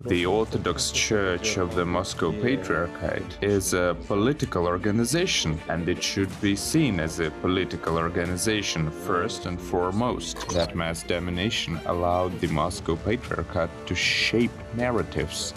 The Orthodox Church of the Moscow Patriarchate is a political organization, and it should be seen as a political organization first and foremost. That mass domination allowed the Moscow Patriarchate to shape narratives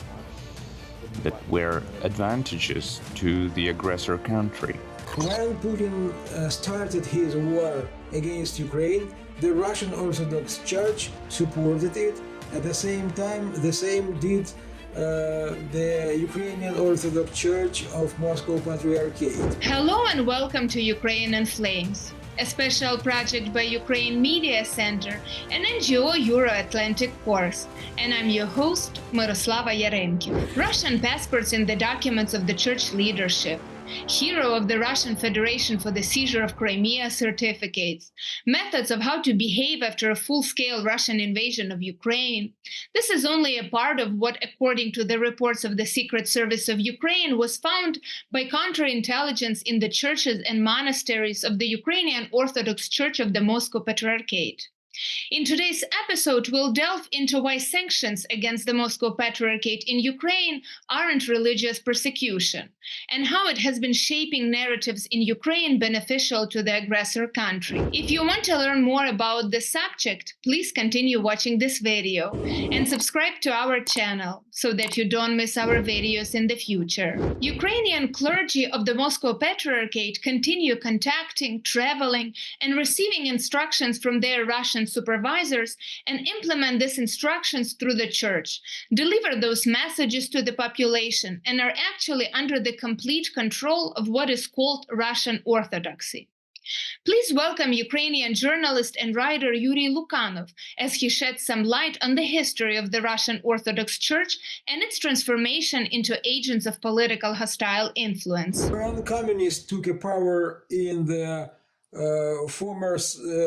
that were advantageous to the aggressor country. When Putin started his war against Ukraine, the Russian Orthodox Church supported it. At the same time, the same did the Ukrainian Orthodox Church of Moscow Patriarchate. Hello and welcome to Ukraine in Flames, a special project by Ukraine Media Center and NGO Euro-Atlantic Course, and I'm your host, Myroslava Yaremky. Russian passports in the documents of the church leadership, hero of the Russian Federation for the seizure of Crimea certificates, methods of how to behave after a full-scale Russian invasion of Ukraine. This is only a part of what, according to the reports of the Secret Service of Ukraine, was found by counterintelligence in the churches and monasteries of the Ukrainian Orthodox Church of the Moscow Patriarchate. In today's episode, we'll delve into why sanctions against the Moscow Patriarchate in Ukraine aren't religious persecution, and how it has been shaping narratives in Ukraine beneficial to the aggressor country. If you want to learn more about this subject, please continue watching this video and subscribe to our channel so that you don't miss our videos in the future. Ukrainian clergy of the Moscow Patriarchate continue contacting, traveling, and receiving instructions from their Russian supervisors and implement these instructions through the church, deliver those messages to the population, and are actually under the complete control of what is called Russian Orthodoxy. Please welcome Ukrainian journalist and writer Yuriy Lukanov as he sheds some light on the history of the Russian Orthodox Church and its transformation into agents of political hostile influence. When communists took power in the former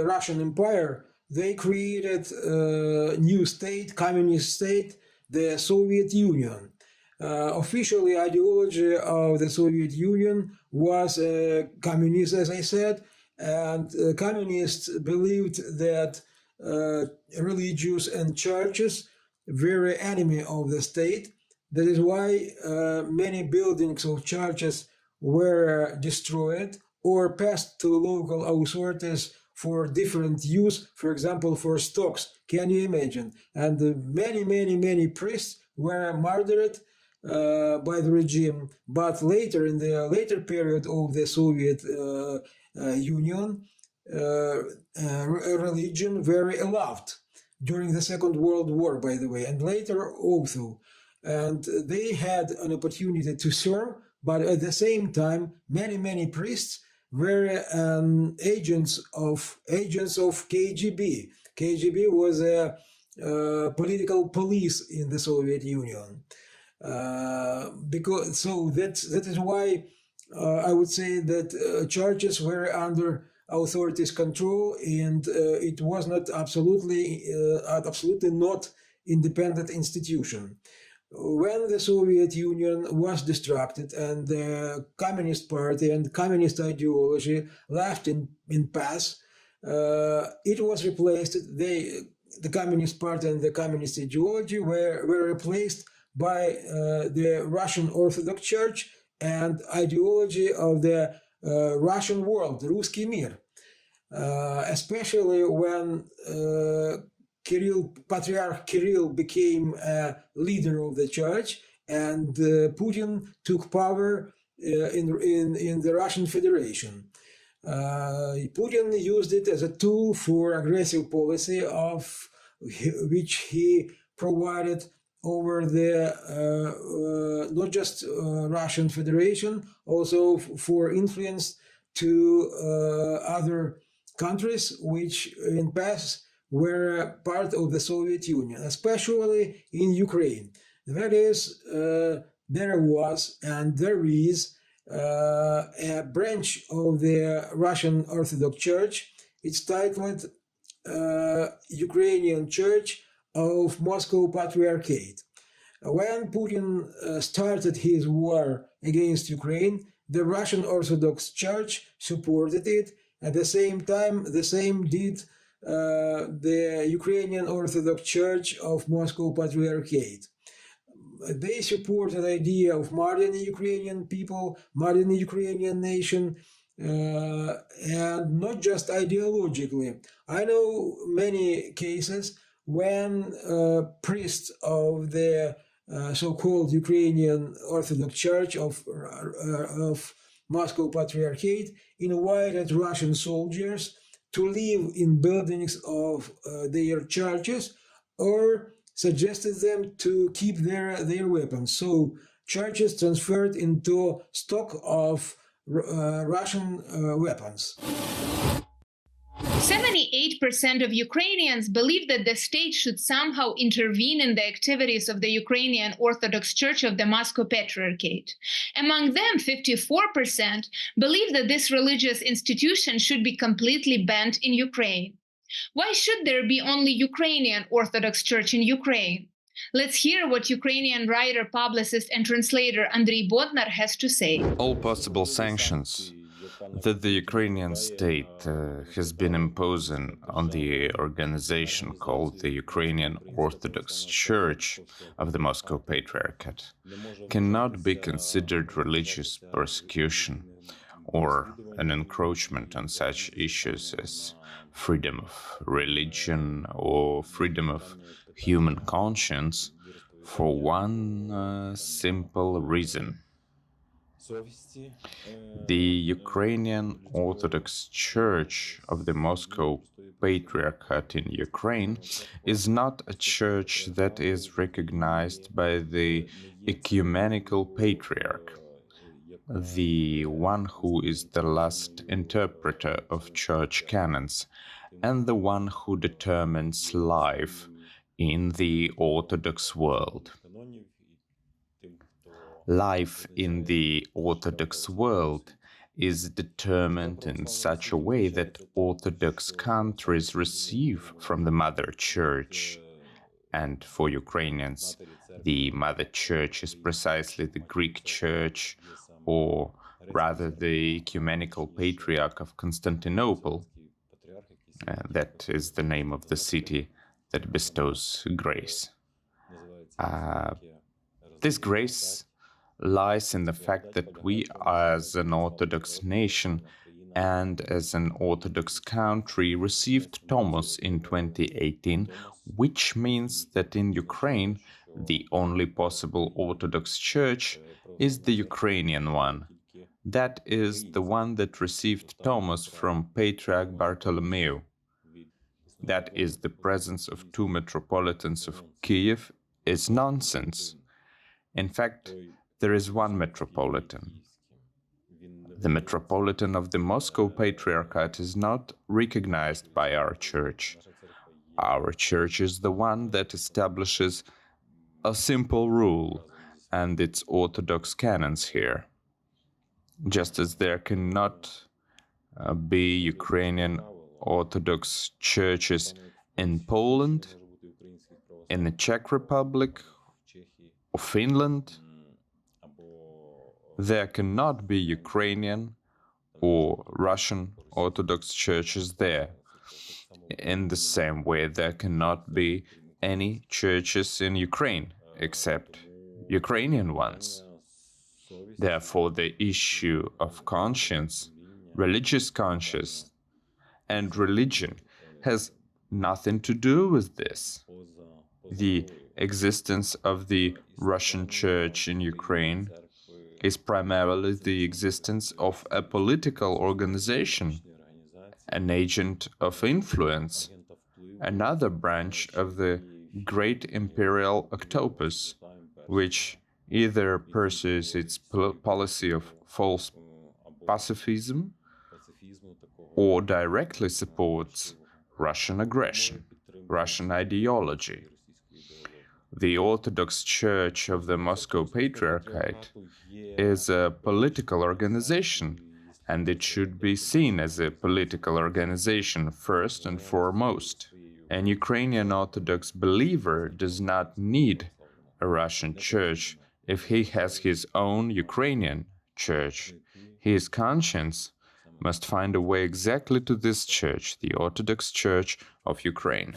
Russian Empire, they created a new state, communist state, the Soviet Union. Officially, ideology of the Soviet Union was communist, as I said, and communists believed that religious and churches were enemy of the state. That is why many buildings of churches were destroyed or passed to local authorities for different use, for example, for stocks. Can you imagine? And many priests were murdered by the regime. But later, in the later period of the Soviet Union, religion very allowed during the Second World War, by the way, and later also. And they had an opportunity to serve, but at the same time, many priests were agents of KGB. KGB was a political police in the Soviet Union. That is why I would say that churches were under authorities' control, and it was not absolutely not independent institution. When the Soviet Union was destructed and the Communist Party and Communist ideology left in pass, it was replaced. The Communist Party and the Communist ideology were replaced by the Russian Orthodox Church and ideology of the Russian world, Ruski Mir, especially when Patriarch Kirill became a leader of the church, and Putin took power in the Russian Federation. Putin used it as a tool for aggressive policy of which he provided over the not just Russian Federation, also for influence to other countries which in past were part of the Soviet Union, especially in Ukraine. That is, there was and there is a branch of the Russian Orthodox Church. It's titled Ukrainian Church of Moscow Patriarchate. When Putin started his war against Ukraine, the Russian Orthodox Church supported it. At the same time, the same did the Ukrainian Orthodox Church of Moscow Patriarchate. They support an idea of modern Ukrainian people, modern Ukrainian nation, and not just ideologically. I know many cases when priests of the so-called Ukrainian Orthodox Church of Moscow Patriarchate invited Russian soldiers to live in buildings of their churches, or suggested them to keep their weapons. So churches transferred into stock of Russian weapons. 78% of Ukrainians believe that the state should somehow intervene in the activities of the Ukrainian Orthodox Church of the Moscow Patriarchate. Among them, 54% believe that this religious institution should be completely banned in Ukraine. Why should there be only Ukrainian Orthodox Church in Ukraine? Let's hear what Ukrainian writer, publicist, and translator Andriy Bondar has to say. All possible sanctions that the Ukrainian state has been imposing on the organization called the Ukrainian Orthodox Church of the Moscow Patriarchate cannot be considered religious persecution or an encroachment on such issues as freedom of religion or freedom of human conscience for one simple reason. The Ukrainian Orthodox Church of the Moscow Patriarchate in Ukraine is not a church that is recognized by the ecumenical patriarch, the one who is the last interpreter of church canons and the one who determines life in the Orthodox world. Life in the Orthodox world is determined in such a way that Orthodox countries receive from the Mother Church. And for Ukrainians, the Mother Church is precisely the Greek Church, or rather the Ecumenical Patriarch of Constantinople. That is the name of the city that bestows grace. This grace lies in the fact that we, as an Orthodox nation and as an Orthodox country, received Tomos in 2018, which means that in Ukraine, the only possible Orthodox Church is the Ukrainian one. That is the one that received Tomos from Patriarch Bartholomew. That is the presence of two metropolitans of Kiev is nonsense. In fact, there is one metropolitan. The metropolitan of the Moscow Patriarchate is not recognized by our church. Our church is the one that establishes a simple rule and its orthodox canons here. Just as there cannot be Ukrainian Orthodox churches in Poland, in the Czech Republic, or Finland, there cannot be Ukrainian or Russian Orthodox churches there. In the same way, there cannot be any churches in Ukraine except Ukrainian ones. Therefore, the issue of conscience, religious conscience, and religion has nothing to do with this. The existence of the Russian Church in Ukraine is primarily the existence of a political organization, an agent of influence, another branch of the great imperial octopus, which either pursues its policy of false pacifism or directly supports Russian aggression, Russian ideology. The Orthodox Church of the Moscow Patriarchate is a political organization, and it should be seen as a political organization first and foremost. An Ukrainian Orthodox believer does not need a Russian church if he has his own Ukrainian church. His conscience must find a way exactly to this church, the Orthodox Church of Ukraine.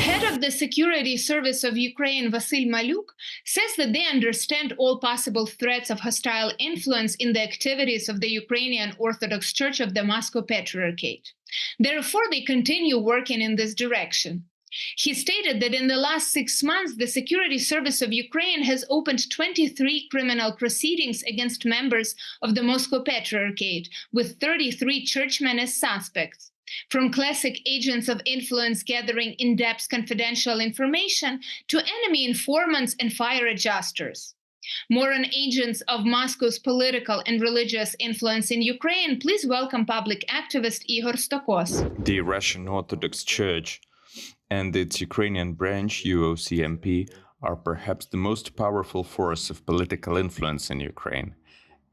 Head of of the Security Service of Ukraine, Vasyl Maluk, says that they understand all possible threats of hostile influence in the activities of the Ukrainian Orthodox Church of the Moscow Patriarchate. Therefore, they continue working in this direction. He stated that in the last 6 months, the Security Service of Ukraine has opened 23 criminal proceedings against members of the Moscow Patriarchate, with 33 churchmen as suspects. From classic agents of influence gathering in-depth confidential information to enemy informants and fire adjusters. More on agents of Moscow's political and religious influence in Ukraine, please welcome public activist Ihor Stokoz. The Russian Orthodox Church and its Ukrainian branch, UOC MP, are perhaps the most powerful force of political influence in Ukraine.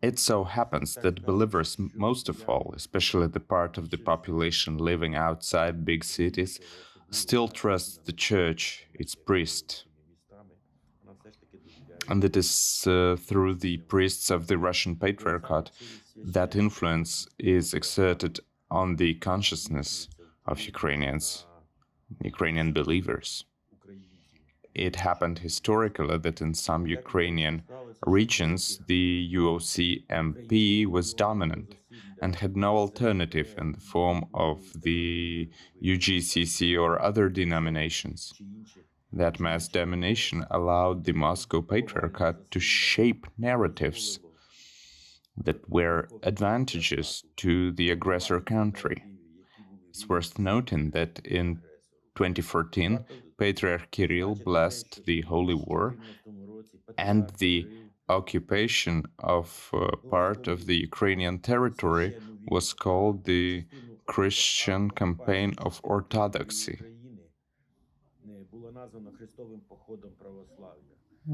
It so happens that believers, most of all, especially the part of the population living outside big cities, still trust the church, its priest. And it is through the priests of the Russian Patriarchate that influence is exerted on the consciousness of Ukrainian believers. It happened historically that in some Ukrainian regions the UOC MP was dominant and had no alternative in the form of the UGCC or other denominations. That mass domination allowed the Moscow Patriarchate to shape narratives that were advantageous to the aggressor country. It's worth noting that in 2014, Patriarch Kirill blessed the Holy War and the occupation of part of the Ukrainian territory was called the Christian Campaign of Orthodoxy.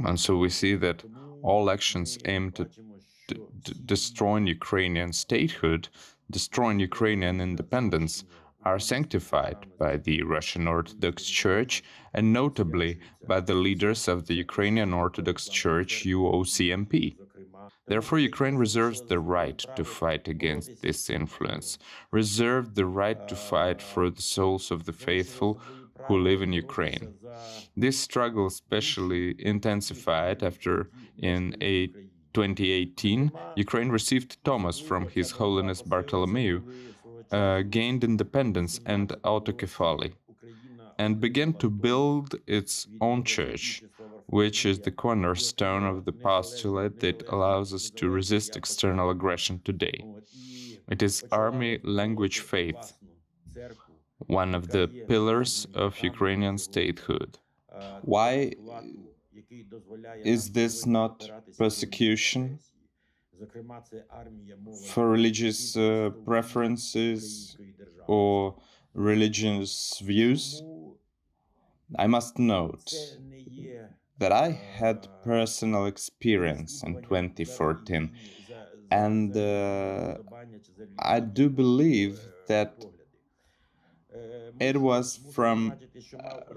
And so we see that all actions aimed at destroying Ukrainian statehood, destroying Ukrainian independence, are sanctified by the Russian Orthodox Church and notably by the leaders of the Ukrainian Orthodox Church UOC MP. Therefore, Ukraine reserves the right to fight against this influence, reserved the right to fight for the souls of the faithful who live in Ukraine. This struggle especially intensified after, in 2018, Ukraine received Thomas from His Holiness Bartholomew, gained independence and autocephaly, and began to build its own church, which is the cornerstone of the postulate that allows us to resist external aggression today. It is army, language, faith, one of the pillars of Ukrainian statehood. Why is this not persecution for religious preferences or religious views? I must note that I had personal experience in 2014, and I do believe that it was from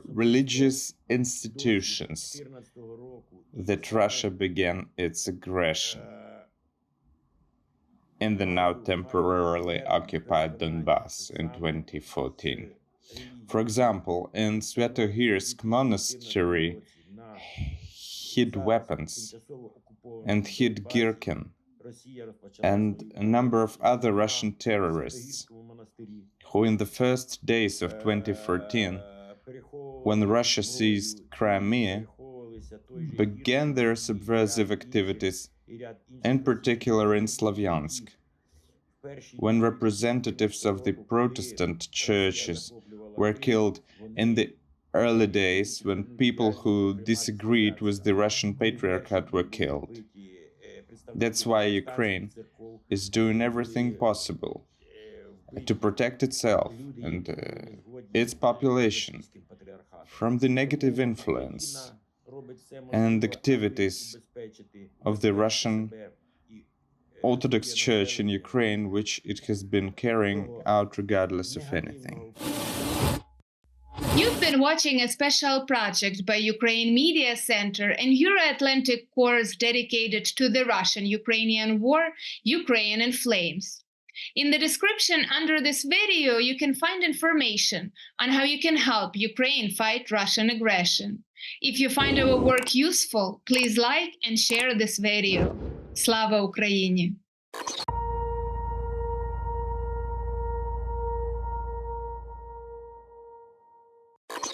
religious institutions that Russia began its aggression in the now temporarily occupied Donbass in 2014. For example, in Svetohirsk monastery hid weapons and hid Girkin and a number of other Russian terrorists who in the first days of 2014, when Russia seized Crimea, began their subversive activities, in particular in Slavyansk, when representatives of the Protestant churches were killed in the early days, when people who disagreed with the Russian Patriarchate were killed. That's why Ukraine is doing everything possible to protect itself and its population from the negative influence and activities of the Russian Orthodox Church in Ukraine, which it has been carrying out regardless of anything. You've been watching a special project by Ukraine Media Center and Euro-Atlantic course dedicated to the Russian-Ukrainian war, Ukraine in Flames. In the description under this video, you can find information on how you can help Ukraine fight Russian aggression. If you find our work useful, please like and share this video. Slava Ukraini!